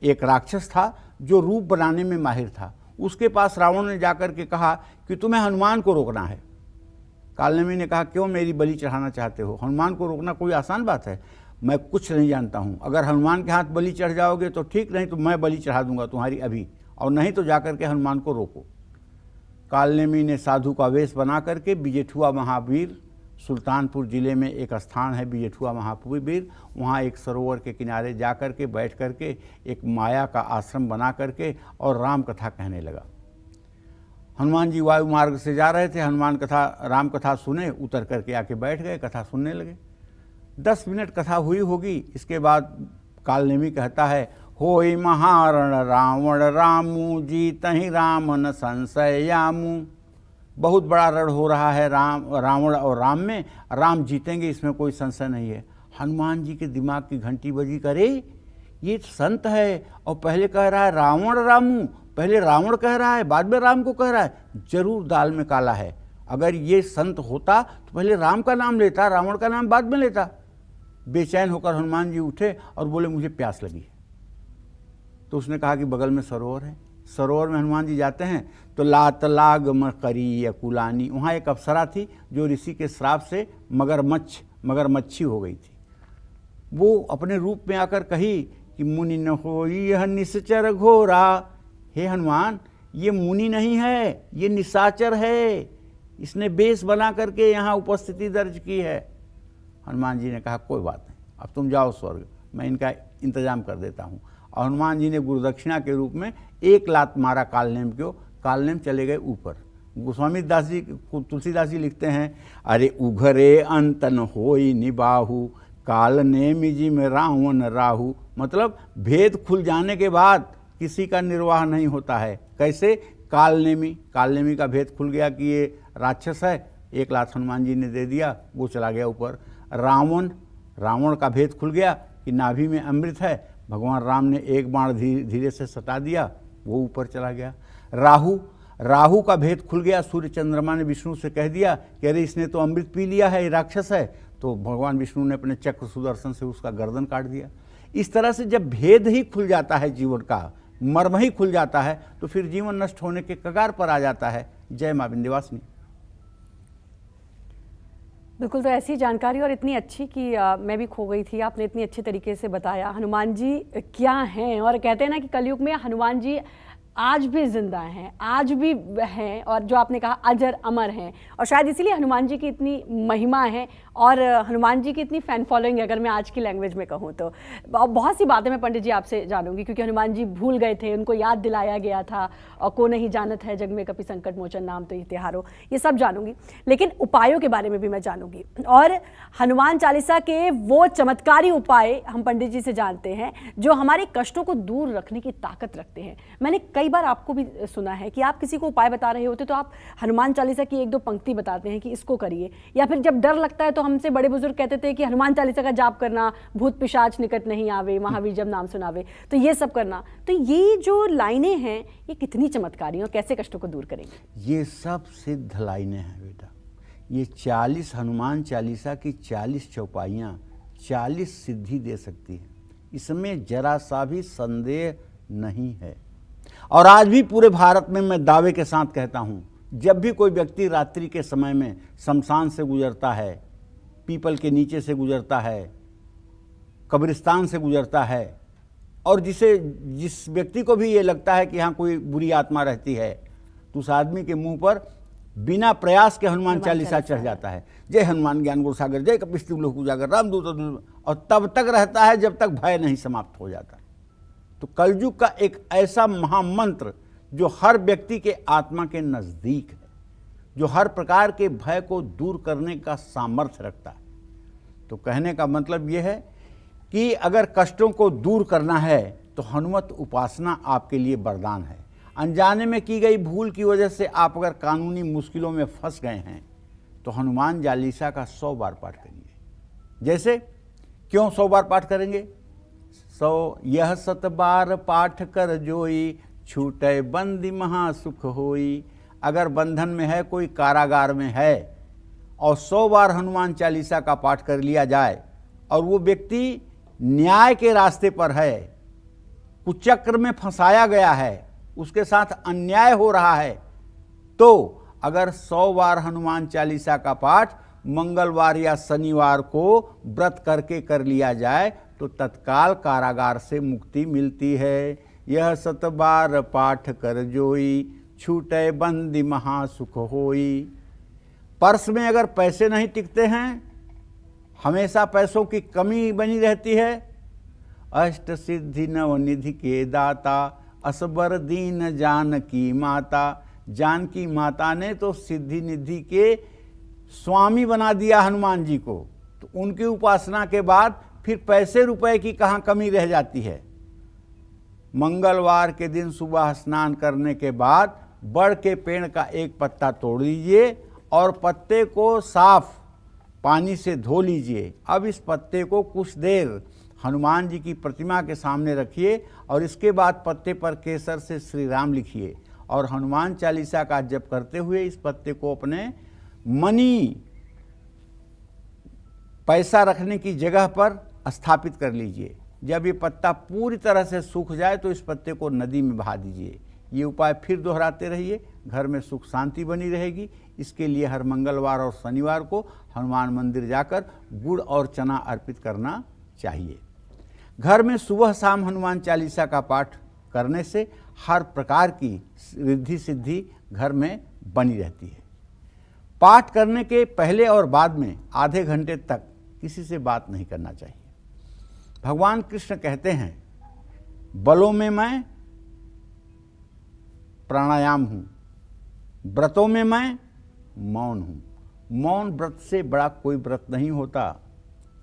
एक राक्षस था जो रूप बनाने में माहिर था। उसके पास रावण ने जाकर के कहा कि तुम्हें हनुमान को रोकना है। कालनेमी ने कहा क्यों मेरी बलि चढ़ाना चाहते हो? हनुमान को रोकना कोई आसान बात है? मैं कुछ नहीं जानता हूँ। अगर हनुमान के हाथ बलि चढ़ जाओगे तो ठीक, नहीं तो मैं बलि चढ़ा दूंगा तुम्हारी अभी, और नहीं तो जाकर के हनुमान को रोको। कालनेमी ने साधु का वेश बना करके बिजेठुआ महावीर, सुल्तानपुर जिले में एक स्थान है बिजेठुआ महावीर, वहाँ एक सरोवर के किनारे जा कर के बैठ करके एक माया का आश्रम बना करके और राम कथा कहने लगा। हनुमान जी वायु मार्ग से जा रहे थे, राम कथा सुने, उतर करके आके बैठ गए, कथा सुनने लगे। 10 मिनट कथा हुई होगी। इसके बाद कालनेमी कहता है, होई महारण रावण रामू जीतहि राम न संशयामू। बहुत बड़ा रण हो रहा है रावण और राम में, राम जीतेंगे इसमें कोई संशय नहीं है। हनुमान जी के दिमाग की घंटी बजी, करे ये संत है और पहले कह रहा है रावण रामू, पहले रावण कह रहा है बाद में राम को कह रहा है, जरूर दाल में काला है। अगर ये संत होता तो पहले राम का नाम लेता, रावण का नाम बाद में लेता। बेचैन होकर हनुमान जी उठे और बोले मुझे प्यास लगी है। तो उसने कहा कि बगल में सरोवर है। सरोवर में हनुमान जी जाते हैं तो लात लागम करी अकुलानी, वहाँ एक अप्सरा थी जो ऋषि के श्राप से मगरमच्छी हो गई थी। वो अपने रूप में आकर कही कि मुनि न हो यह निश्चर घोरा। हे हनुमान, ये मुनि नहीं है, ये निशाचर है, इसने बेश बना करके यहाँ उपस्थिति दर्ज की है। हनुमान जी ने कहा कोई बात नहीं, अब तुम जाओ स्वर्ग, मैं इनका इंतजाम कर देता हूँ। और हनुमान जी ने गुरुदक्षिणा के रूप में 1 लात मारा कालनेम को, कालनेम चले गए ऊपर। गोस्वामी दास जी, तुलसीदास जी लिखते हैं, अरे उघरे अंतन होई निबाहु, काल नेम जी में रावण राहु। मतलब भेद खुल जाने के बाद किसी का निर्वाह नहीं होता है। कैसे? कालनेमी, कालनेमी का भेद खुल गया कि ये राक्षस है, 1 लात हनुमान जी ने दे दिया, वो चला गया ऊपर। रावण, रावण का भेद खुल गया कि नाभि में अमृत है, भगवान राम ने 1 बाण धीरे से सटा दिया, वो ऊपर चला गया। राहु, राहु का भेद खुल गया, सूर्य चंद्रमा ने विष्णु से कह दिया कि अरे इसने तो अमृत पी लिया है, ये राक्षस है, तो भगवान विष्णु ने अपने चक्र सुदर्शन से उसका गर्दन काट दिया। इस तरह से जब भेद ही खुल जाता है, जीवन का मर्म ही खुल जाता है, तो फिर जीवन नष्ट होने के कगार पर आ जाता है। जय मां विंध्यवासिनी। बिल्कुल, तो ऐसी जानकारी और इतनी अच्छी कि मैं भी खो गई थी। आपने इतनी अच्छे तरीके से बताया हनुमान जी क्या हैं, और कहते हैं ना कि कलयुग में हनुमान जी आज भी जिंदा हैं, आज भी हैं, और जो आपने कहा अजर अमर हैं, और शायद इसीलिए हनुमान जी की इतनी महिमा है और हनुमान जी की इतनी फ़ैन फॉलोइंग है, अगर मैं आज की लैंग्वेज में कहूँ तो। बहुत सी बातें मैं पंडित जी आपसे जानूंगी, क्योंकि हनुमान जी भूल गए थे, उनको याद दिलाया गया था, और को नहीं जानत है जग में कपि संकट मोचन नाम तो तिहारो, ये सब जानूंगी। लेकिन उपायों के बारे में भी मैं जानूंगी, और हनुमान चालीसा के वो चमत्कारी उपाय हम पंडित जी से जानते हैं जो हमारे कष्टों को दूर रखने की ताकत रखते हैं। मैंने कई बार आपको भी सुना है कि आप किसी को उपाय बता रहे होते तो आप हनुमान चालीसा की 1-2 पंक्ति बताते हैं कि इसको करिए, या फिर जब डर लगता है तो हमसे बड़े बुजुर्ग कहते थे कि हनुमान चालीसा का जाप करना, भूत पिशाच निकट नहीं आवे, महावीर जब नाम सुनावे, तो ये सब करना। तो ये जो लाइनें हैं ये कितनी चमत्कारी और कैसे कष्टों को दूर करेंगे? ये सब सिद्ध लाइनें हैं बेटा। ये 40 हनुमान चालीसा की 40 चौपाइयाँ 40 सिद्धि दे सकती हैं, इसमें जरा सा भी संदेह नहीं है। और आज भी पूरे भारत में मैं दावे के साथ कहता हूँ, जब भी कोई व्यक्ति रात्रि के समय में शमशान से गुजरता है, पीपल के नीचे से गुजरता है, कब्रिस्तान से गुजरता है, और जिस व्यक्ति को भी ये लगता है कि यहाँ कोई बुरी आत्मा रहती है, तो उस आदमी के मुंह पर बिना प्रयास के हनुमान चालीसा चढ़ जाता है। जय हनुमान ज्ञान गुण सागर, जय कपिस्तु लोक उजागर, रामदूत, और तब तक रहता है जब तक भय नहीं समाप्त हो जाता। तो कलयुग का एक ऐसा महामंत्र जो हर व्यक्ति के आत्मा के नजदीक है, जो हर प्रकार के भय को दूर करने का सामर्थ्य रखता है। तो कहने का मतलब यह है कि अगर कष्टों को दूर करना है तो हनुमत उपासना आपके लिए वरदान है। अनजाने में की गई भूल की वजह से आप अगर कानूनी मुश्किलों में फंस गए हैं तो हनुमान चालीसा का 100 बार पाठ करिए। जैसे क्यों 100 बार पाठ करेंगे? 100 यह 7 बार पाठ कर जोई, छूटे बंदी महासुख होई। अगर बंधन में है, कोई कारागार में है, और 100 बार हनुमान चालीसा का पाठ कर लिया जाए, और वो व्यक्ति न्याय के रास्ते पर है, कुचक्र में फंसाया गया है, उसके साथ अन्याय हो रहा है, तो अगर 100 बार हनुमान चालीसा का पाठ मंगलवार या शनिवार को व्रत करके कर लिया जाए तो तत्काल कारागार से मुक्ति मिलती है। यह 7 बार पाठ कर जोई, छूटे बंदी महासुख होई। पर्स में अगर पैसे नहीं टिकते हैं, हमेशा पैसों की कमी बनी रहती है, अष्ट सिद्धि नवनिधि के दाता, असबर दीन जानकी माता। जानकी माता ने तो सिद्धि निधि के स्वामी बना दिया हनुमान जी को, तो उनकी उपासना के बाद फिर पैसे रुपए की कहाँ कमी रह जाती है। मंगलवार के दिन सुबह स्नान करने के बाद बड़ के पेड़ का एक पत्ता तोड़ लीजिए और पत्ते को साफ पानी से धो लीजिए। अब इस पत्ते को कुछ देर हनुमान जी की प्रतिमा के सामने रखिए और इसके बाद पत्ते पर केसर से श्री राम लिखिए और हनुमान चालीसा का जप करते हुए इस पत्ते को अपने मनी पैसा रखने की जगह पर स्थापित कर लीजिए। जब ये पत्ता पूरी तरह से सूख जाए तो इस पत्ते को नदी में बहा दीजिए। ये उपाय फिर दोहराते रहिए, घर में सुख शांति बनी रहेगी। इसके लिए हर मंगलवार और शनिवार को हनुमान मंदिर जाकर गुड़ और चना अर्पित करना चाहिए। घर में सुबह शाम हनुमान चालीसा का पाठ करने से हर प्रकार की रिद्धि सिद्धि घर में बनी रहती है। पाठ करने के पहले और बाद में आधे घंटे तक किसी से बात नहीं करना चाहिए। भगवान कृष्ण कहते हैं, बलों में मैं प्राणायाम हूं, व्रतों में मैं मौन हूं। मौन व्रत से बड़ा कोई व्रत नहीं होता,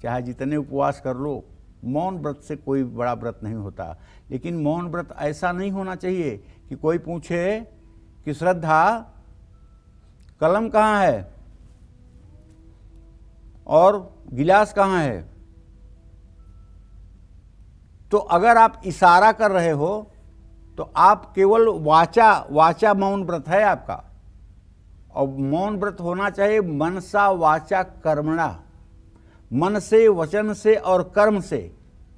चाहे जितने उपवास कर लो, मौन व्रत से कोई बड़ा व्रत नहीं होता। लेकिन मौन व्रत ऐसा नहीं होना चाहिए कि कोई पूछे कि श्रद्धा कलम कहाँ है और गिलास कहाँ है। तो अगर आप इशारा कर रहे हो तो आप केवल वाचा मौन व्रत है आपका। और मौन व्रत होना चाहिए मनसा वाचा कर्मणा, मन से, वचन से और कर्म से,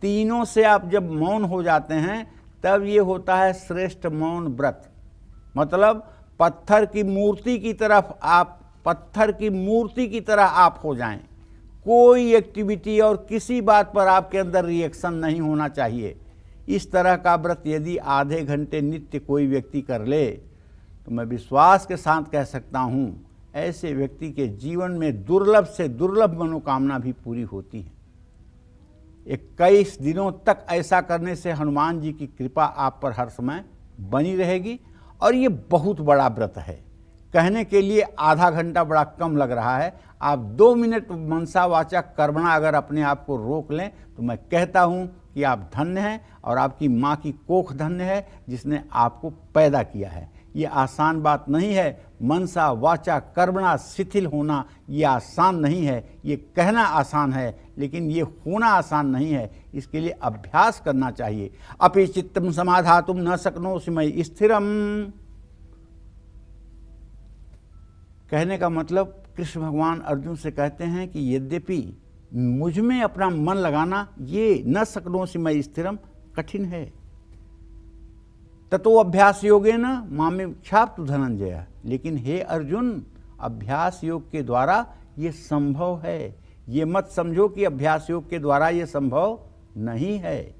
तीनों से आप जब मौन हो जाते हैं तब ये होता है श्रेष्ठ मौन व्रत। मतलब पत्थर की मूर्ति की तरह आप हो जाएं। कोई एक्टिविटी और किसी बात पर आपके अंदर रिएक्शन नहीं होना चाहिए। इस तरह का व्रत यदि आधे घंटे नित्य कोई व्यक्ति कर ले तो मैं विश्वास के साथ कह सकता हूँ ऐसे व्यक्ति के जीवन में दुर्लभ से दुर्लभ मनोकामना भी पूरी होती है। 21 दिनों तक ऐसा करने से हनुमान जी की कृपा आप पर हर समय बनी रहेगी। और ये बहुत बड़ा व्रत है, कहने के लिए आधा घंटा बड़ा कम लग रहा है। आप 2 मिनट मनसा वाचा कर्मणा अगर अपने आप को रोक लें तो मैं कहता हूँ कि आप धन्य हैं और आपकी माँ की कोख धन्य है जिसने आपको पैदा किया है। ये आसान बात नहीं है। मनसा वाचा कर्मणा शिथिल होना ये आसान नहीं है। ये कहना आसान है लेकिन ये होना आसान नहीं है। इसके लिए अभ्यास करना चाहिए। अपि चित्तम समाधातुम न शक्नोषि मयि स्थिरम। कहने का मतलब कृष्ण भगवान अर्जुन से कहते हैं कि यद्यपि मुझ में अपना मन लगाना ये न शक्नोषि मयि स्थिरम कठिन है। ततो अभ्यास योगेन मामेक्षाप्तु धनंजय। लेकिन हे अर्जुन, अभ्यास योग के द्वारा ये संभव है। ये मत समझो कि अभ्यास योग के द्वारा ये संभव नहीं है।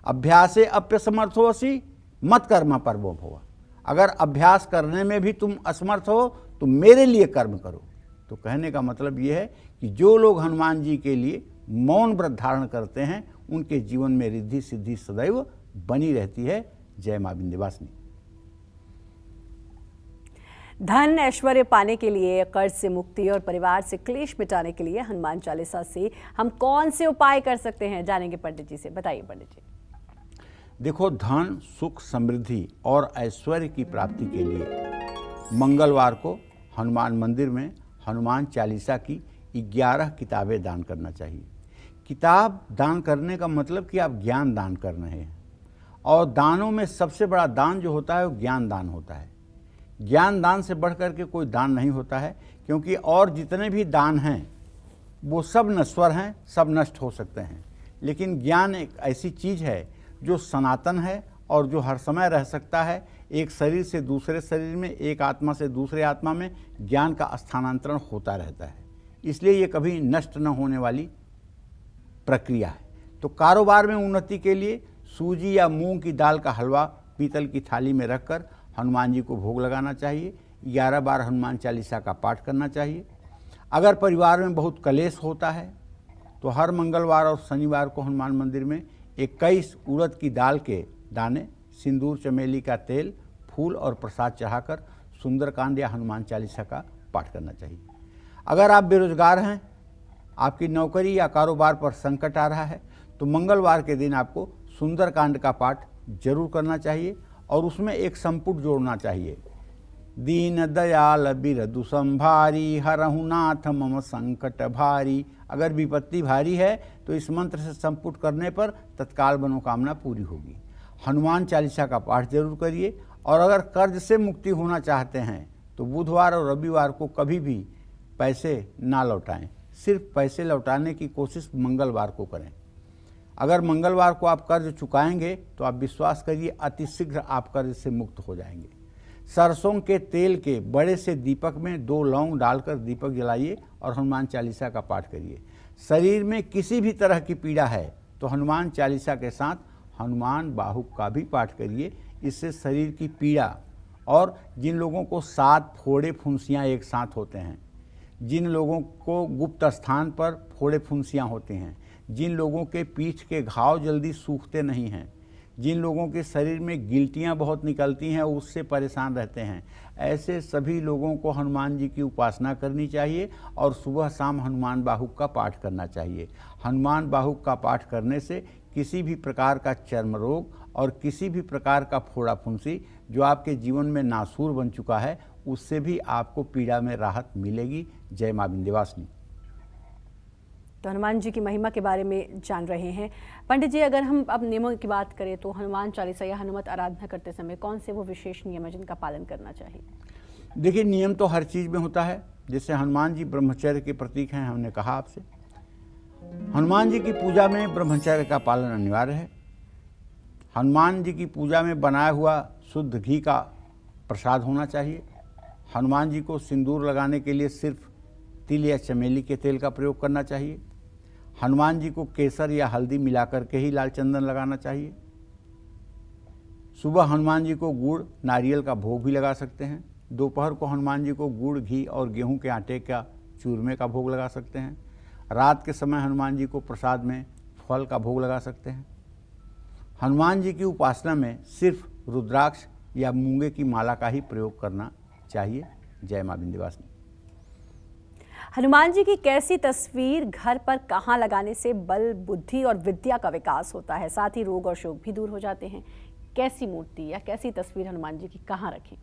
अभ्यासे अप्यसमर्थोऽसि मत कर्म परमो भव। अगर अभ्यास करने में भी तुम असमर्थ हो तो मेरे लिए कर्म करो। तो कहने का मतलब ये है कि जो लोग हनुमान जी के लिए मौन व्रत धारण करते हैं उनके जीवन में रिद्धि सिद्धि सदैव बनी रहती है। जय मां विंध्यवासिनी। धन ऐश्वर्य पाने के लिए, कर्ज से मुक्ति और परिवार से क्लेश मिटाने के लिए हनुमान चालीसा से हम कौन से उपाय कर सकते हैं, जानेंगे पंडित जी से। बताइए पंडित जी। देखो, धन, सुख, समृद्धि और ऐश्वर्य की प्राप्ति के लिए मंगलवार को हनुमान मंदिर में हनुमान चालीसा की 11 किताबें दान करना चाहिए। किताब दान करने का मतलब कि आप ज्ञान दान कर रहे हैं। और दानों में सबसे बड़ा दान जो होता है वो ज्ञान दान होता है। ज्ञान दान से बढ़ कर के कोई दान नहीं होता है, क्योंकि और जितने भी दान हैं वो सब नश्वर हैं, सब नष्ट हो सकते हैं। लेकिन ज्ञान एक ऐसी चीज़ है जो सनातन है और जो हर समय रह सकता है। एक शरीर से दूसरे शरीर में, एक आत्मा से दूसरे आत्मा में ज्ञान का स्थानांतरण होता रहता है। इसलिए ये कभी नष्ट न होने वाली प्रक्रिया है। तो कारोबार में उन्नति के लिए सूजी या मूंग की दाल का हलवा पीतल की थाली में रखकर हनुमान जी को भोग लगाना चाहिए। 11 बार हनुमान चालीसा का पाठ करना चाहिए। अगर परिवार में बहुत कलेश होता है तो हर मंगलवार और शनिवार को हनुमान मंदिर में 21 उड़द की दाल के दाने, सिंदूर, चमेली का तेल, फूल और प्रसाद चढ़ाकर सुंदरकांड या हनुमान चालीसा का पाठ करना चाहिए। अगर आप बेरोजगार हैं, आपकी नौकरी या कारोबार पर संकट आ रहा है, तो मंगलवार के दिन आपको सुंदरकांड का पाठ जरूर करना चाहिए और उसमें एक संपुट जोड़ना चाहिए। दीन दयाल बिरदु संभारी, हरहु नाथ मम संकट भारी। अगर विपत्ति भारी है तो इस मंत्र से संपुट करने पर तत्काल मनोकामना पूरी होगी। हनुमान चालीसा का पाठ जरूर करिए। और अगर कर्ज से मुक्ति होना चाहते हैं तो बुधवार और रविवार को कभी भी पैसे ना लौटाएं। सिर्फ पैसे लौटाने की कोशिश मंगलवार को करें। अगर मंगलवार को आप कर्ज चुकाएंगे तो आप विश्वास करिए अतिशीघ्र आप कर्ज से मुक्त हो जाएंगे। सरसों के तेल के बड़े से दीपक में 2 लौंग डालकर दीपक जलाइए और हनुमान चालीसा का पाठ करिए। शरीर में किसी भी तरह की पीड़ा है तो हनुमान चालीसा के साथ हनुमान बाहुक का भी पाठ करिए। इससे शरीर की पीड़ा, और जिन लोगों को 7 फोड़े फुंसियाँ एक साथ होते हैं, जिन लोगों को गुप्त स्थान पर फोड़े फुंसियाँ होते हैं, जिन लोगों के पीठ के घाव जल्दी सूखते नहीं हैं, जिन लोगों के शरीर में गिल्टियाँ बहुत निकलती हैं उससे परेशान रहते हैं, ऐसे सभी लोगों को हनुमान जी की उपासना करनी चाहिए और सुबह शाम हनुमान बाहुक का पाठ करना चाहिए। हनुमान बाहुक का पाठ करने से किसी भी प्रकार का चर्म रोग और किसी भी प्रकार का फोड़ा फुंसी जो आपके जीवन में नासूर बन चुका है, उससे भी आपको पीड़ा में राहत मिलेगी। जय मां विंध्यवासिनी। तो हनुमान जी की महिमा के बारे में जान रहे हैं। पंडित जी, अगर हम अब नियमों की बात करें तो हनुमान चालीसा या हनुमत आराधना करते समय कौन से वो विशेष नियम है जिनका पालन करना चाहिए? देखिए, नियम तो हर चीज़ में होता है। जैसे हनुमान जी ब्रह्मचर्य के प्रतीक हैं, हमने कहा आपसे। हनुमान जी की पूजा में ब्रह्मचर्य का पालन अनिवार्य है। हनुमान जी की पूजा में बनाया हुआ शुद्ध घी का प्रसाद होना चाहिए। हनुमान जी को सिंदूर लगाने के लिए सिर्फ तिल या चमेली के तेल का प्रयोग करना चाहिए। हनुमान जी को केसर या हल्दी मिलाकर के ही लाल चंदन लगाना चाहिए। सुबह हनुमान जी को गुड़ नारियल का भोग भी लगा सकते हैं। दोपहर को हनुमान जी को गुड़ घी और गेहूं के आटे का चूरमे का भोग लगा सकते हैं। रात के समय हनुमान जी को प्रसाद में फल का भोग लगा सकते हैं। हनुमान जी की उपासना में सिर्फ रुद्राक्ष या मूंगे की माला का ही प्रयोग करना चाहिए। जय मां विंध्यवासिनी। हनुमान जी की कैसी तस्वीर घर पर कहाँ लगाने से बल, बुद्धि और विद्या का विकास होता है, साथ ही रोग और शोक भी दूर हो जाते हैं? कैसी मूर्ति या कैसी तस्वीर हनुमान जी की कहाँ रखें?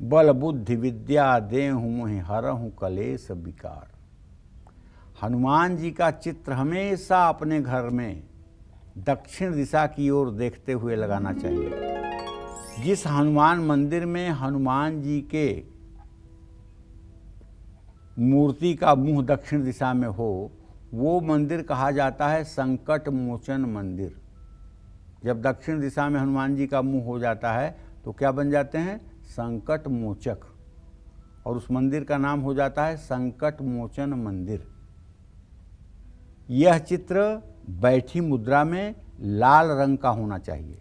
बल बुद्धि विद्या देहु मोहि हरहु कलेश विकार। हनुमान जी का चित्र हमेशा अपने घर में दक्षिण दिशा की ओर देखते हुए लगाना चाहिए। जिस हनुमान मंदिर में हनुमान जी के मूर्ति का मुंह दक्षिण दिशा में हो, वो मंदिर कहा जाता है संकट मोचन मंदिर। जब दक्षिण दिशा में हनुमान जी का मुंह हो जाता है तो क्या बन जाते हैं? संकट मोचक। और उस मंदिर का नाम हो जाता है संकट मोचन मंदिर। यह चित्र बैठी मुद्रा में लाल रंग का होना चाहिए।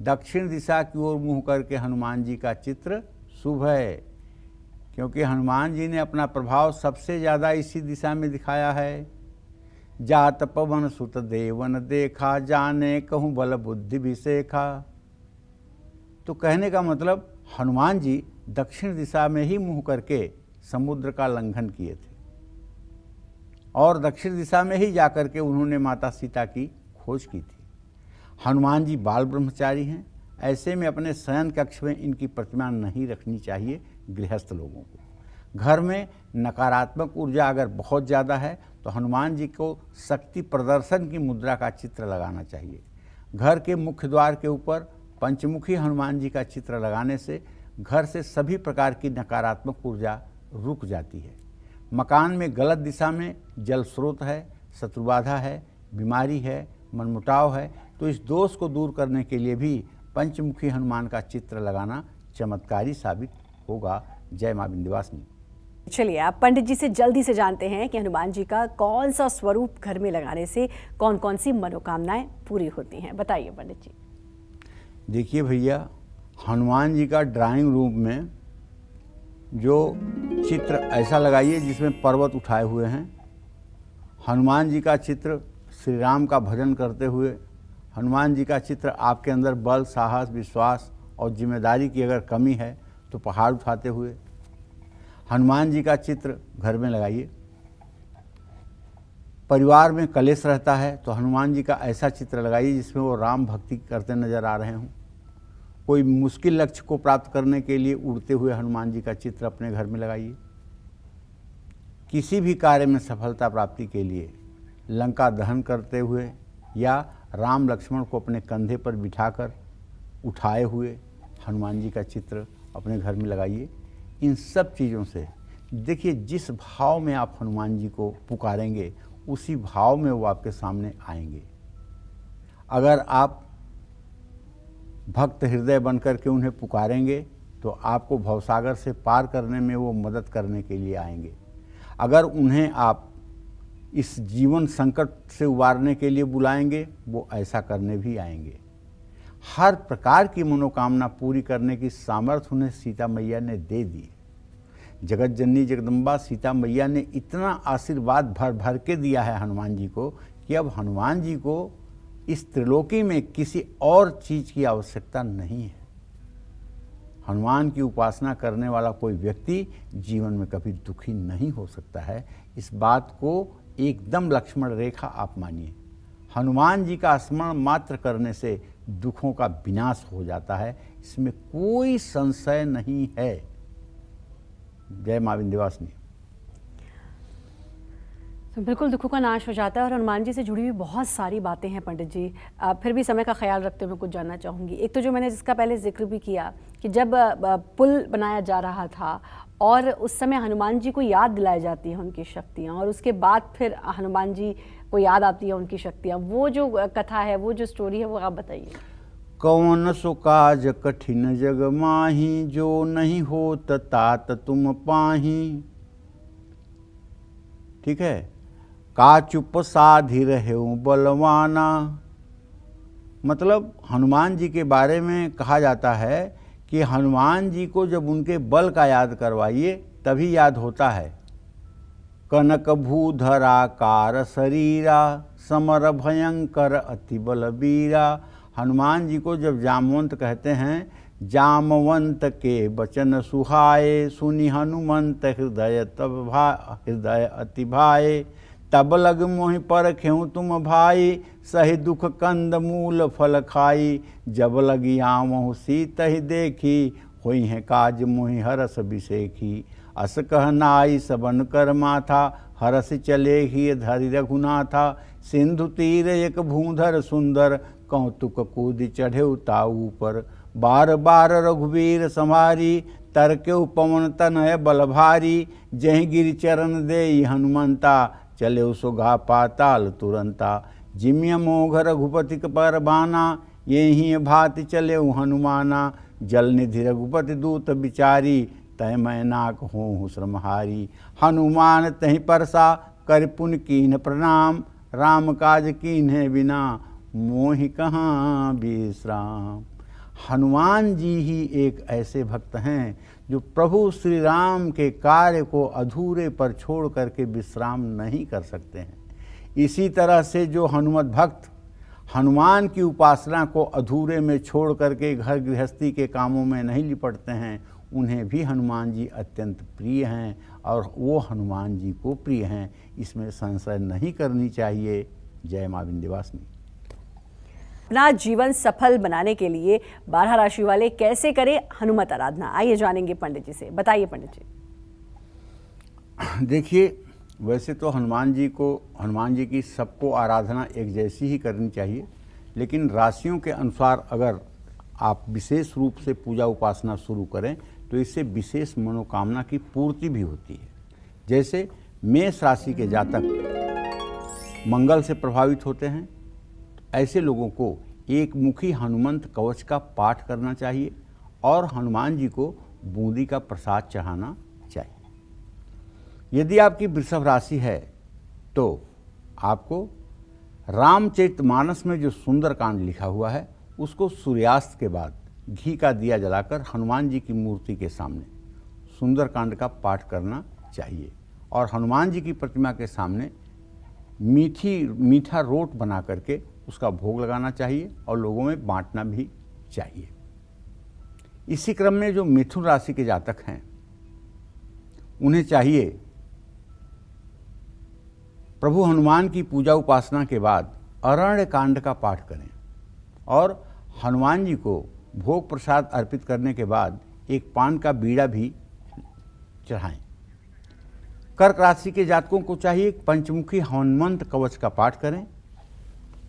दक्षिण दिशा की ओर मुंह करके हनुमान जी का चित्र शुभ है, क्योंकि हनुमान जी ने अपना प्रभाव सबसे ज़्यादा इसी दिशा में दिखाया है। जात पवन सुत देवन देखा, जाने कहूँ बल बुद्धि भी सेखा। तो कहने का मतलब हनुमान जी दक्षिण दिशा में ही मुंह करके समुद्र का लंघन किए थे और दक्षिण दिशा में ही जाकर के उन्होंने माता सीता की खोज की थी। हनुमान जी बाल ब्रह्मचारी हैं, ऐसे में अपने शयन कक्ष में इनकी प्रतिमा नहीं रखनी चाहिए गृहस्थ लोगों को। घर में नकारात्मक ऊर्जा अगर बहुत ज़्यादा है तो हनुमान जी को शक्ति प्रदर्शन की मुद्रा का चित्र लगाना चाहिए। घर के मुख्य द्वार के ऊपर पंचमुखी हनुमान जी का चित्र लगाने से घर से सभी प्रकार की नकारात्मक ऊर्जा रुक जाती है। मकान में गलत दिशा में जल स्रोत है, शत्रुबाधा है, बीमारी है, मनमुटाव है, तो इस दोष को दूर करने के लिए भी पंचमुखी हनुमान का चित्र लगाना चमत्कारी साबित होगा। जय मां विंध्यवासिनी। चलिए, आप पंडित जी से जल्दी से जानते हैं कि हनुमान जी का कौन सा स्वरूप घर में लगाने से कौन कौन सी मनोकामनाएं पूरी होती हैं। बताइए पंडित जी। देखिए भैया, हनुमान जी का ड्राइंग रूम में जो चित्र ऐसा लगाइए जिसमें पर्वत उठाए हुए हैं। हनुमान जी का चित्र श्री राम का भजन करते हुए, हनुमान जी का चित्र आपके अंदर बल, साहस, विश्वास और जिम्मेदारी की अगर कमी है तो पहाड़ उठाते हुए, हनुमान जी का चित्र घर में लगाइए। परिवार में कलेश रहता है तो हनुमान जी का ऐसा चित्र लगाइए जिसमें वो राम भक्ति करते नजर आ रहे हों। कोई मुश्किल लक्ष्य को प्राप्त करने के लिए उड़ते हुए हनुमान जी का चित्र अपने घर में लगाइए। किसी भी कार्य में सफलता प्राप्ति के लिए लंका दहन करते हुए या राम लक्ष्मण को अपने कंधे पर बिठाकर उठाए हुए हनुमान जी का चित्र अपने घर में लगाइए। इन सब चीज़ों से देखिए, जिस भाव में आप हनुमान जी को पुकारेंगे उसी भाव में वो आपके सामने आएंगे। अगर आप भक्त हृदय बनकर के उन्हें पुकारेंगे तो आपको भवसागर से पार करने में वो मदद करने के लिए आएंगे। अगर उन्हें आप इस जीवन संकट से उबारने के लिए बुलाएंगे, वो ऐसा करने भी आएंगे। हर प्रकार की मनोकामना पूरी करने की सामर्थ्य उन्हें सीता मैया ने दे दी। जगत जननी जगदम्बा सीता मैया ने इतना आशीर्वाद भर भर के दिया है हनुमान जी को कि अब हनुमान जी को इस त्रिलोकी में किसी और चीज़ की आवश्यकता नहीं है। हनुमान की उपासना करने वाला कोई व्यक्ति जीवन में कभी दुखी नहीं हो सकता है। इस बात को एकदम लक्ष्मण रेखा आप मानिए। हनुमान जी का स्मरण मात्र करने से दुखों का विनाश हो जाता है, इसमें कोई संशय नहीं है। जय मां विंध्यवासिनी। तो बिल्कुल दुखों का नाश हो जाता है और हनुमान जी से जुड़ी हुई बहुत सारी बातें हैं पंडित जी। फिर भी समय का ख्याल रखते हुए मैं कुछ जानना चाहूँगी। एक तो जो मैंने जिसका पहले जिक्र भी किया कि जब पुल बनाया जा रहा था और उस समय हनुमान जी को याद दिलाई जाती है उनकी शक्तियाँ, और उसके बाद फिर हनुमान जी को याद आती है उनकी शक्तियाँ, वो जो कथा है, वो जो स्टोरी है, वो आप बताइए। कौन सो काज कठिन जग माही, जो नहीं होत तात तुम पाही। ठीक है। का चुप साधि रहे बलवाना। मतलब हनुमान जी के बारे में कहा जाता है कि हनुमान जी को जब उनके बल का याद करवाइए तभी याद होता है। कनक भूधराकार शरीरा, समर भयंकर अति बलबीरा। हनुमान जी को जब जामवंत कहते हैं, जामवंत के बचन सुहाए, सुनि हनुमंत हृदय तब हृदय अति भाए। तब लग मोहि परखें तुम भाई, सही दुख कंद मूल फल खाई। जब लगी आवहु सीत ही देखी, होई है काज मोहि हरस बिसेखी। अस कह नाई सबन कर माथा, हरस चले ही धरि रघुनाथा। सिंधु तीर एक भूधर सुंदर, कौतुक कूद चढ़े ताऊ पर। बार बार रघुवीर संहारी, तरके पवन तनय बल भारी। जहि गिरि चरण देई हनुमंता, चले सुगा पाताल तुरंता। जिम्य मोघ रघुपति पर बाना, ये ही भांति चले हनुमाना। जल निधि रघुपति दूत बिचारी, तय मैं नाक हूँ श्रमहारी। हनुमान तहि परसा, कर पुन कीन प्रणाम। राम काज कीन्हे बिना, मोहि कहाँ विश्राम। हनुमान जी ही एक ऐसे भक्त हैं जो प्रभु श्री राम के कार्य को अधूरे पर छोड़ करके विश्राम नहीं कर सकते हैं। इसी तरह से जो हनुमत भक्त हनुमान की उपासना को अधूरे में छोड़ करके घर गृहस्थी के कामों में नहीं लिपटते हैं, उन्हें भी हनुमान जी अत्यंत प्रिय हैं और वो हनुमान जी को प्रिय हैं, इसमें संशय नहीं करनी चाहिए। जय मां विंध्यवासिनी। अपना जीवन सफल बनाने के लिए 12 राशि वाले कैसे करें हनुमत आराधना, आइए जानेंगे पंडित जी से। बताइए पंडित जी। देखिए, वैसे तो हनुमान जी की सबको आराधना एक जैसी ही करनी चाहिए, लेकिन राशियों के अनुसार अगर आप विशेष रूप से पूजा उपासना शुरू करें तो इससे विशेष मनोकामना की पूर्ति भी होती है। जैसे मेष राशि के जातक मंगल से प्रभावित होते हैं, ऐसे लोगों को एक मुखी हनुमंत कवच का पाठ करना चाहिए और हनुमान जी को बूंदी का प्रसाद चढ़ाना चाहिए। यदि आपकी वृषभ राशि है तो आपको रामचरितमानस में जो सुंदरकांड लिखा हुआ है उसको सूर्यास्त के बाद घी का दिया जलाकर हनुमान जी की मूर्ति के सामने सुंदरकांड का पाठ करना चाहिए और हनुमान जी की प्रतिमा के सामने मीठा रोट बना करके उसका भोग लगाना चाहिए और लोगों में बांटना भी चाहिए। इसी क्रम में जो मिथुन राशि के जातक हैं उन्हें चाहिए प्रभु हनुमान की पूजा उपासना के बाद अरण्य कांड का पाठ करें और हनुमान जी को भोग प्रसाद अर्पित करने के बाद एक पान का बीड़ा भी चढ़ाएं। कर्क राशि के जातकों को चाहिए पंचमुखी हनुमंत कवच का पाठ करें,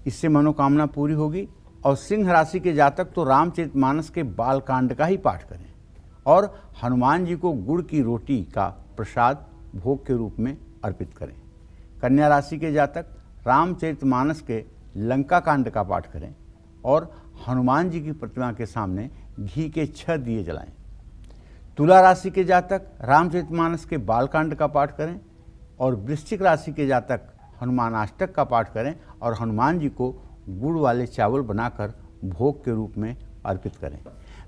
इससे मनोकामना पूरी होगी। और सिंह राशि के जातक तो रामचरितमानस के बालकांड का ही पाठ करें और हनुमान जी को गुड़ की रोटी का प्रसाद भोग के रूप में अर्पित करें। कन्या राशि के जातक रामचरितमानस के लंका कांड का पाठ करें और हनुमान जी की प्रतिमा के सामने घी के 6 दिए जलाएं। तुला राशि के जातक रामचरितमानस के बालकांड का पाठ करें और वृश्चिक राशि के जातक हनुमानाष्टक का पाठ करें और हनुमान जी को गुड़ वाले चावल बनाकर भोग के रूप में अर्पित करें।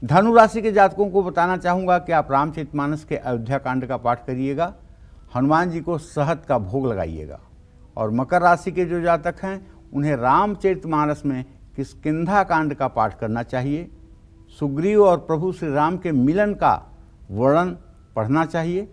धनु राशि के जातकों को बताना चाहूँगा कि आप रामचरितमानस के अयोध्या कांड का पाठ करिएगा, हनुमान जी को शहद का भोग लगाइएगा। और मकर राशि के जो जातक हैं उन्हें रामचरितमानस में किष्किंधा कांड का पाठ करना चाहिए, सुग्रीव और प्रभु श्री राम के मिलन का वर्णन पढ़ना चाहिए।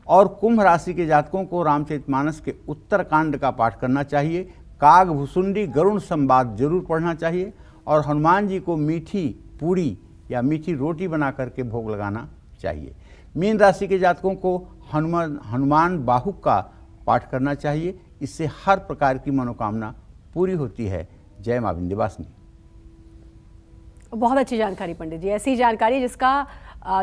और कुंभ राशि के जातकों को रामचरितमानस के उत्तर कांड का पाठ करना चाहिए, काग भुसुंडी गरुण संवाद जरूर पढ़ना चाहिए और हनुमान जी को मीठी पूड़ी या मीठी रोटी बना करके भोग लगाना चाहिए। मीन राशि के जातकों को हनुमान बाहुक का पाठ करना चाहिए, इससे हर प्रकार की मनोकामना पूरी होती है। जय मां विंध्यवासिनी। बहुत अच्छी जानकारी पंडित जी, ऐसी जानकारी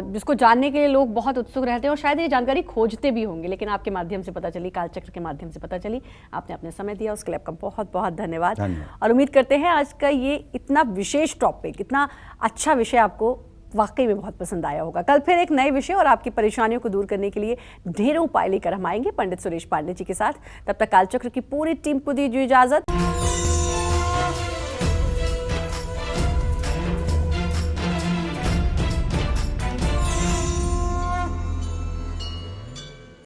जिसको जानने के लिए लोग बहुत उत्सुक रहते हैं और शायद ये जानकारी खोजते भी होंगे, लेकिन आपके माध्यम से पता चली, कालचक्र के माध्यम से पता चली। आपने अपने समय दिया, उसके लिए आपका बहुत बहुत धन्यवाद। और उम्मीद करते हैं आज का ये इतना विशेष टॉपिक, इतना अच्छा विषय आपको वाकई में बहुत पसंद आया होगा। कल फिर एक नए विषय और आपकी परेशानियों को दूर करने के लिए ढेरों उपाय लेकर हम आएंगे पंडित सुरेश पांडे जी के साथ। तब तक कालचक्र की पूरी टीम को दीजिए इजाजत।